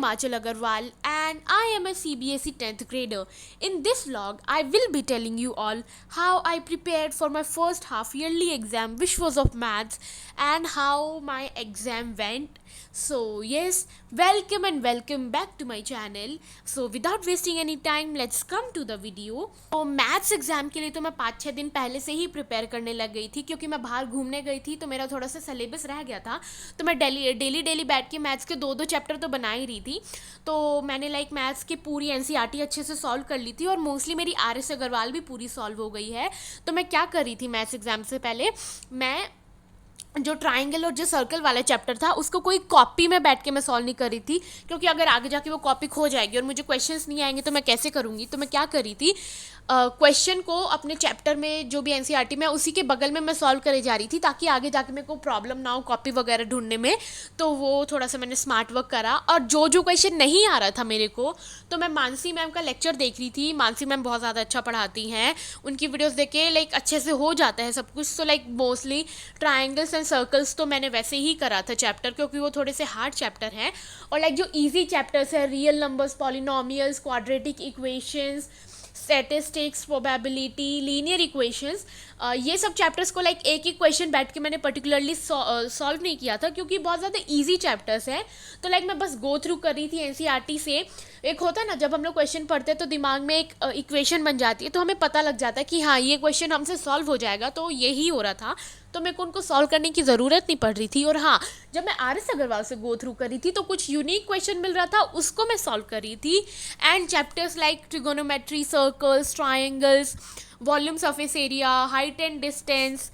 Himachal Agarwal and I am a CBSE 10th grader. In this vlog, I will be telling you all how I prepared for my first half yearly exam, which was of maths, and how my exam went. So, yes, welcome and welcome back to my channel. So, without wasting any time, let's come to the video. तो maths exam के लिए तो मैं 5-6 दिन पहले से ही prepare करने लग गई थी, क्योंकि मैं बाहर घूमने गई थी तो मेरा थोड़ा सा सिलेबस रह गया था। तो मैं डेली बैठ के मैथ्स के दो चैप्टर तो बना ही रही थी। तो मैंने मैथ्स की पूरी एनसीईआरटी अच्छे से सॉल्व कर ली थी और मोस्टली मेरी आर.एस. अग्रवाल भी पूरी सॉल्व हो गई है। तो मैं क्या कर रही थी मैथ्स एग्जाम से पहले, मैं जो ट्राइंगल और जो सर्कल वाला चैप्टर था उसको कोई कॉपी में बैठ के मैं सॉल्व नहीं कर रही थी, क्योंकि अगर आगे जाके वो कॉपी खो जाएगी और मुझे क्वेश्चंस नहीं आएंगे तो मैं कैसे करूँगी। तो मैं क्या कर रही थी, क्वेश्चन को अपने चैप्टर में जो भी एनसीईआरटी में उसी के बगल में मैं सॉल्व करे जा रही थी, ताकि आगे जाके मेरे को प्रॉब्लम ना हो कॉपी वगैरह ढूंढने में। तो वो थोड़ा सा मैंने स्मार्ट वर्क करा, और जो क्वेश्चन नहीं आ रहा था मेरे को, तो मैं मानसी मैम का लेक्चर देख रही थी। मानसी मैम बहुत ज़्यादा अच्छा पढ़ाती हैं, उनकी वीडियोस देख के अच्छे से हो जाता है सब कुछ। तो मोस्टली ट्राइंगल्स एंड सर्कल्स तो मैंने वैसे ही करा था चैप्टर, क्योंकि वो थोड़े से हार्ड चैप्टर हैं। और जो ईजी चैप्टर्स है, real numbers, polynomials, quadratic equations, statistics, probability, linear equations, ये सब चैप्टर्स को एक ही क्वेश्चन बैठ के मैंने पर्टिकुलरली सॉल्व नहीं किया था, क्योंकि बहुत ज़्यादा इजी चैप्टर्स हैं। तो मैं बस गो थ्रू कर रही थी एनसीईआरटी से। एक होता है ना, जब हम लोग क्वेश्चन पढ़ते हैं तो दिमाग में एक इक्वेशन बन जाती है, तो हमें पता लग जाता है कि हाँ ये क्वेश्चन हमसे सॉल्व हो जाएगा। तो यही हो रहा था, तो मेरे को उनको सॉल्व करने की ज़रूरत नहीं पड़ रही थी। और हाँ, जब मैं आर.एस. अग्रवाल से गो थ्रू कर रही थी तो कुछ यूनिक क्वेश्चन मिल रहा था, उसको मैं सॉल्व कर रही थी। And chapters like trigonometry, circles, triangles, volume surface area, height and distance,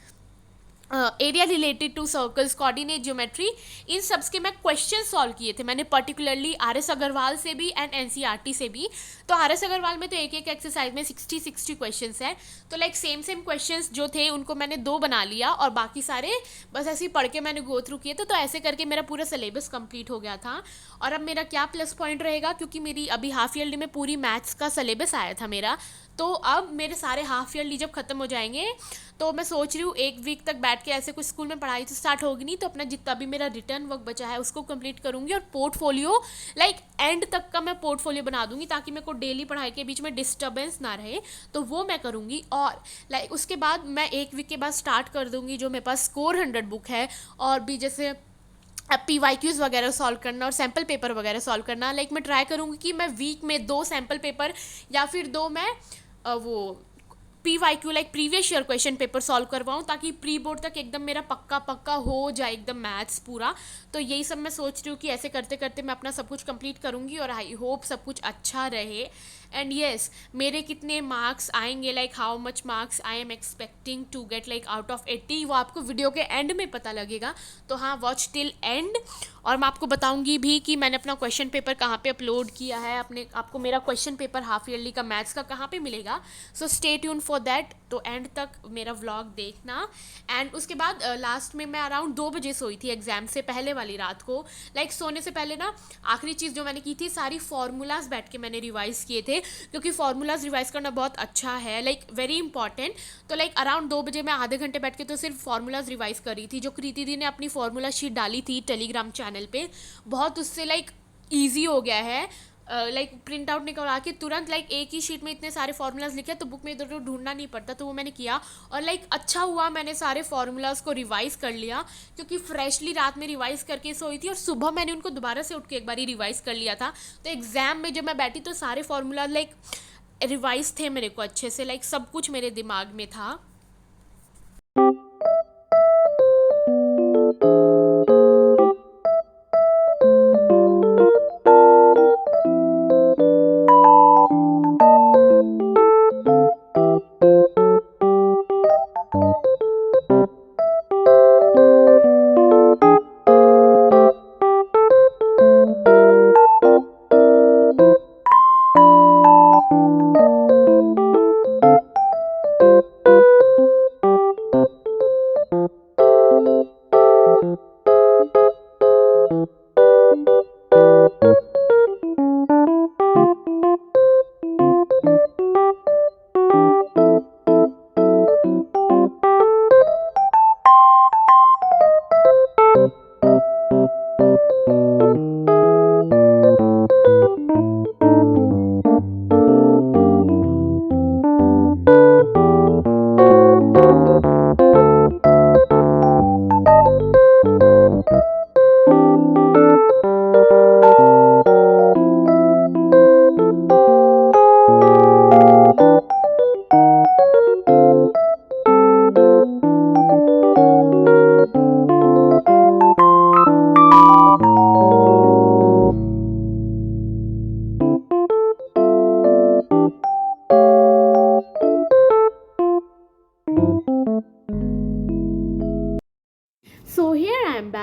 area related to circles, coordinate geometry, इन सब के मैं क्वेश्चन सॉल्व किए थे मैंने पर्टिकुलरली आर.एस. अग्रवाल से भी एंड एनसीईआरटी से भी। तो आर.एस. अग्रवाल में तो एक एक्सरसाइज में 60 क्वेश्चंस हैं। तो सेम क्वेश्चंस जो थे उनको मैंने 2 बना लिया, और बाकी सारे बस ऐसे ही पढ़ के मैंने गो थ्रू किए थे। तो ऐसे करके मेरा पूरा सिलेबस कंप्लीट हो गया था। और अब मेरा क्या प्लस पॉइंट रहेगा, क्योंकि मेरी अभी हाफ ईयरली में पूरी मैथ्स का सिलेबस आया था मेरा। तो अब मेरे सारे हाफ ईयरली जब ख़त्म हो जाएंगे, तो मैं सोच रही हूँ 1 वीक तक बैठ के, ऐसे कुछ स्कूल में पढ़ाई तो स्टार्ट होगी नहीं, तो अपना जितना भी मेरा रिटर्न वर्क बचा है उसको कंप्लीट करूँगी। और पोर्टफोलियो एंड तक का मैं पोर्टफोलियो बना दूँगी, ताकि मेरे को डेली पढ़ाई के बीच में डिस्टर्बेंस ना रहे। तो वो मैं करूँगी। और उसके बाद मैं 1 वीक के बाद स्टार्ट कर दूँगी जो मेरे पास स्कोर 100 बुक है, और भी जैसे PYQs वगैरह सॉल्व करना और सैम्पल पेपर वगैरह सॉल्व करना। मैं ट्राई करूँगी कि मैं वीक में 2 सैम्पल पेपर या फिर 2 मैं वो PYQ previous year question paper solve करवाऊँ, ताकि प्री बोर्ड तक एकदम मेरा पक्का हो जाए एकदम मैथ्स पूरा। तो यही सब मैं सोच रही हूँ कि ऐसे करते करते मैं अपना सब कुछ कंप्लीट करूँगी, और आई होप सब कुछ अच्छा रहे। एंड येस, मेरे कितने मार्क्स आएंगे, how much marks I am expecting to get out of 80, वो आपको वीडियो के एंड में पता लगेगा। तो हाँ, वॉच टिल एंड। और मैं आपको बताऊंगी भी कि मैंने अपना क्वेश्चन पेपर कहाँ पे अपलोड किया है। आपको मेरा क्वेश्चन पेपर हाफ ईयरली का मैथ्स का कहाँ पे मिलेगा। So stay tune for that. तो एंड तक मेरा व्लॉग देखना। एंड उसके बाद लास्ट में मैं अराउंड 2 बजे सोई थी एग्जाम से पहले वाली रात को। सोने से पहले ना, आखिरी चीज़ जो मैंने की थी, सारी फार्मूलाज बैठ के मैंने रिवाइज़ किए थे, क्योंकि फार्मूलाज रिवाइज करना बहुत अच्छा है, वेरी इंपॉर्टेंट। तो अराउंड 2 बजे मैं आधे घंटे बैठ के तो सिर्फ फार्मूलाज रिवाइज कर रही थी। जो कृति दी ने अपनी फार्मूला शीट डाली थी टेलीग्राम चैनल पे, बहुत उससे ईजी हो गया है। प्रिंट आउट निकलवा के तुरंत एक ही शीट में इतने सारे फार्मूलाज लिखे, तो बुक में इधर उधर ढूंढना नहीं पड़ता। तो वो मैंने किया, और अच्छा हुआ मैंने सारे फार्मूलाज को रिवाइज कर लिया, क्योंकि फ्रेशली रात में रिवाइज करके सोई थी और सुबह मैंने उनको दोबारा से उठ के एक बार ही रिवाइज कर लिया था। तो एग्जाम में जब मैं बैठी तो सारे फार्मूलाज रिवाइज थे मेरे को अच्छे से, सब कुछ मेरे दिमाग में था।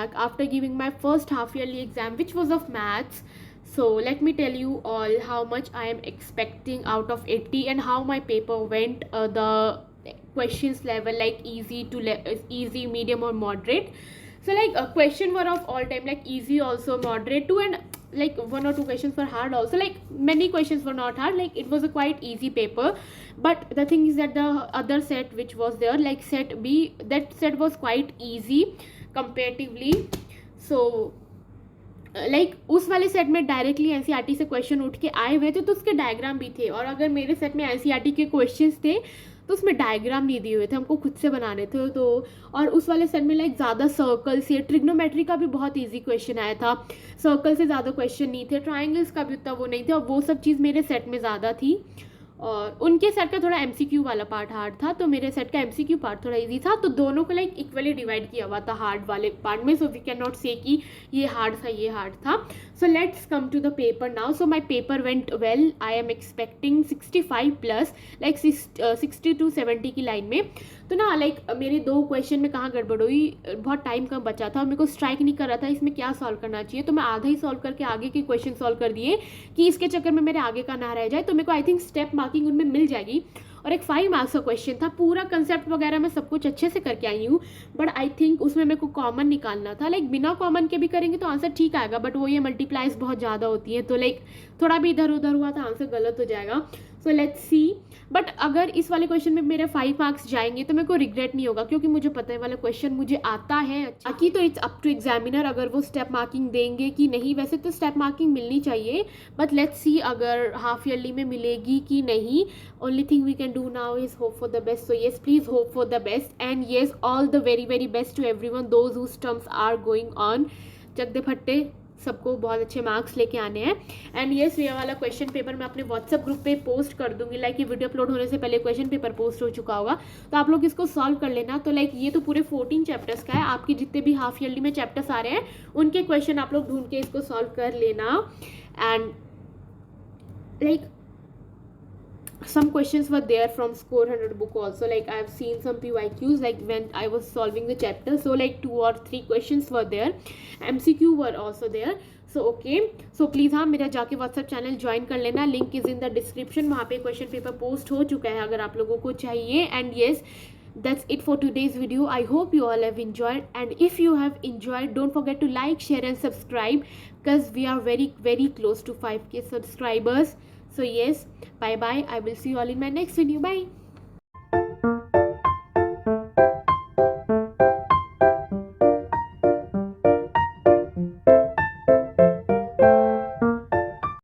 back after giving my first half yearly exam, which was of maths. So let me tell you all how much I am expecting out of 80 and how my paper went. The questions level, like easy to easy, medium or moderate. So like a question were of all time like easy also, moderate too, and like one or two questions were hard also. Like many questions were not hard, like it was a quite easy paper. But the thing is that the other set which was there, like set B, that set was quite easy comparatively. So like उस वाले set में directly NCERT से question उठ के आए हुए थे, तो उसके डायग्राम भी थे। और अगर मेरे सेट में एनसीईआरटी के क्वेश्चंस थे तो उसमें डायग्राम नहीं दिए हुए थे, हमको खुद से बनाने थे। तो और उस वाले सेट में लाइक ज़्यादा सर्कल से, ट्रिग्नोमेट्री का भी बहुत इजी क्वेश्चन आया था, सर्कल से ज़्यादा क्वेश्चन नहीं थे, ट्राइंगल्स का भी उतना वो नहीं थे, और वो सब चीज़ मेरे सेट में ज़्यादा थी। और उनके सेट का थोड़ा एमसीक्यू वाला पार्ट हार्ड था, तो मेरे सेट का एमसीक्यू पार्ट थोड़ा इजी था। तो दोनों को लाइक इक्वली डिवाइड किया हुआ था हार्ड वाले पार्ट में। सो वी कैन नॉट से कि ये हार्ड था ये हार्ड था। So let's come to the paper now. So my paper went well, I am expecting 65 plus, like 60 to 70 की लाइन में। तो ना लाइक मेरे 2 क्वेश्चन में कहाँ गड़बड़ हुई, बहुत टाइम कम बचा था और मेरे को स्ट्राइक नहीं कर रहा था इसमें क्या सॉल्व करना चाहिए। तो मैं आधा ही सॉल्व करके आगे के क्वेश्चन सॉल्व कर दिए कि इसके चक्कर में मेरे आगे का ना रह जाए। तो मेरे को आई थिंक स्टेप मार्किंग उनमें मिल जाएगी। और एक 5 मार्क्स का क्वेश्चन था, पूरा कंसेप्ट वगैरह मैं सब कुछ अच्छे से करके आई हूँ, बट आई थिंक उसमें मेरे को कॉमन निकालना था। लाइक बिना कॉमन के भी करेंगे तो आंसर ठीक आएगा, बट वो ये मल्टीप्लाइज बहुत ज़्यादा होती है, तो लाइक थोड़ा भी इधर उधर हुआ तो आंसर गलत हो जाएगा। So let's see. बट अगर इस वाले क्वेश्चन में मेरे 5 मार्क्स जाएंगे तो मेरे को रिग्रेट नहीं होगा, क्योंकि मुझे पता है वाला क्वेश्चन मुझे आता है। बाकी तो इट्स अप टू एग्जामिनर अगर वो स्टेप मार्किंग देंगे कि नहीं। वैसे तो स्टेप मार्किंग मिलनी चाहिए, बट लेट्स सी अगर हाफ ईयरली में मिलेगी कि नहीं। Only thing we can do now is hope for the best. So yes, please hope for the best, and yes, all the very very best to everyone those whose terms are going on. चक दे फट्टे, सबको बहुत अच्छे marks लेके आने हैं। And yes, ये वाला क्वेश्चन पेपर मैं अपने व्हाट्सएप ग्रुप पे पोस्ट कर दूंगी। लाइक ये वीडियो अपलोड होने से पहले क्वेश्चन पेपर पोस्ट हो चुका होगा, तो आप लोग इसको सॉल्व कर लेना। तो लाइक ये तो पूरे 14 चैप्टर्स का है, आपके जितने भी हाफ ईयरली में चैप्टर्स आ रहे हैं उनके क्वेश्चन आप लोग ढूंढ के इसको सॉल्व कर लेना। And like some questions were there from Score 100 book also. Like I have seen some PYQs like when I was solving the chapter, so like 2 or 3 questions were there, MCQ were also there. So okay, so please हाँ मेरा जाके WhatsApp channel join कर लेना, link is in the description. वहाँ पे question paper post हो चुका है अगर आप लोगों को चाहिए। And yes, that's it for today's video. I hope you all have enjoyed, and if you have enjoyed, don't forget to like, share and subscribe, because we are very very close to 5k subscribers. So yes, bye bye, I will see you all in my next video. Bye.